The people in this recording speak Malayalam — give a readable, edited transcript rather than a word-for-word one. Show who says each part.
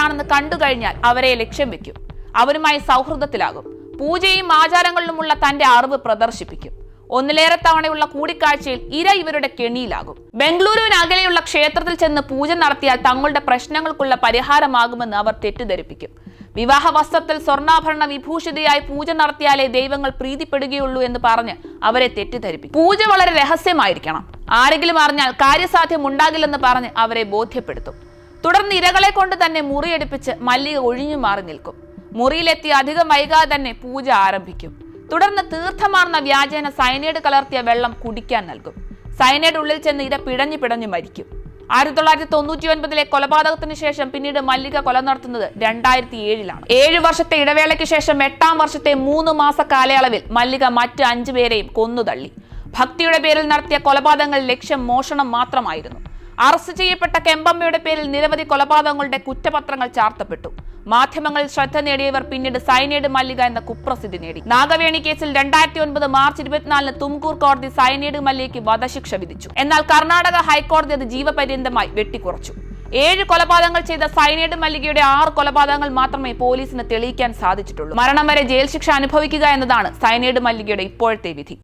Speaker 1: ആരാണെന്ന് കണ്ടുകഴിഞ്ഞാൽ അവരെ ലക്ഷ്യം വെക്കും. അവരുമായി സൗഹൃദത്തിലാകും. പൂജയും ആചാരങ്ങളിലുമുള്ള തന്റെ അറിവ് പ്രദർശിപ്പിക്കും. ഒന്നിലേറെ തവണയുള്ള കൂടിക്കാഴ്ചയിൽ ഇര ഇവരുടെ കെണിയിലാകും. ബംഗളൂരുവിന് അകലെയുള്ള ക്ഷേത്രത്തിൽ ചെന്ന് പൂജ നടത്തിയാൽ തങ്ങളുടെ പ്രശ്നങ്ങൾക്കുള്ള പരിഹാരമാകുമെന്ന് അവർ തെറ്റിദ്ധരിപ്പിക്കും. വിവാഹ വസ്ത്രത്തിൽ സ്വർണ്ണാഭരണ വിഭൂഷിതയായി പൂജ നടത്തിയാലേ ദൈവങ്ങൾ പ്രീതിപ്പെടുകയുള്ളൂ എന്ന് പറഞ്ഞ് അവരെ തെറ്റിദ്ധരിപ്പിക്കും. പൂജ വളരെ രഹസ്യമായിരിക്കണം. ആരെങ്കിലും അറിഞ്ഞാൽ കാര്യസാധ്യം ഉണ്ടാകില്ലെന്ന് പറഞ്ഞ് അവരെ ബോധ്യപ്പെടുത്തും. തുടർന്ന് ഇരകളെ കൊണ്ട് തന്നെ മുറിയെടുപ്പിച്ച് മല്ലിക ഒഴിഞ്ഞു മാറി നിൽക്കും. മുറിയിലെത്തി അധികം വൈകാതെ തന്നെ പൂജ ആരംഭിക്കും. തുടർന്ന് തീർത്ഥമാർന്ന വ്യാജേന സയനൈഡ് കലർത്തിയ വെള്ളം കുടിക്കാൻ നൽകും. സയനൈഡ് ഉള്ളിൽ ചെന്ന് ഇര പിടഞ്ഞു മരിക്കും. 1999 കൊലപാതകത്തിന് ശേഷം പിന്നീട് മല്ലിക കൊല നടത്തുന്നത് 2007 7 വർഷത്തെ ഇടവേളയ്ക്ക് ശേഷം 8ാം വർഷത്തെ 3 മാസ കാലയളവിൽ മല്ലിക മറ്റ് 5 പേരെയും കൊന്നുതള്ളി. ഭക്തിയുടെ പേരിൽ നടത്തിയ കൊലപാതകങ്ങൾ ലക്ഷ്യം മോഷണം മാത്രമായിരുന്നു. അറസ്റ്റ് ചെയ്യപ്പെട്ട കെമ്പമ്മയുടെ പേരിൽ നിരവധി കൊലപാതകങ്ങളുടെ കുറ്റപത്രങ്ങൾ ചാർത്തപ്പെട്ടു. മാധ്യമങ്ങളിൽ ശ്രദ്ധ നേടിയവർ പിന്നീട് സയനൈഡ് മല്ലിക എന്ന കുപ്രസിദ്ധി നേടി. നാഗവേണി കേസിൽ 2009 മാർച്ച് 24 തുംകൂർ കോടതി സയനൈഡ് മല്ലികയ്ക്ക് വധശിക്ഷ വിധിച്ചു. എന്നാൽ കർണാടക ഹൈക്കോടതി അത് ജീവപര്യന്തമായി വെട്ടിക്കുറച്ചു. 7 കൊലപാതകങ്ങൾ ചെയ്ത സയനൈഡ് മല്ലികയുടെ 6 കൊലപാതകങ്ങൾ മാത്രമേ പോലീസിന് തെളിയിക്കാൻ സാധിച്ചിട്ടുള്ളൂ. മരണം വരെ ജയിൽ ശിക്ഷ അനുഭവിക്കുക എന്നതാണ് സയനൈഡ് മല്ലികയുടെ ഇപ്പോഴത്തെ വിധി.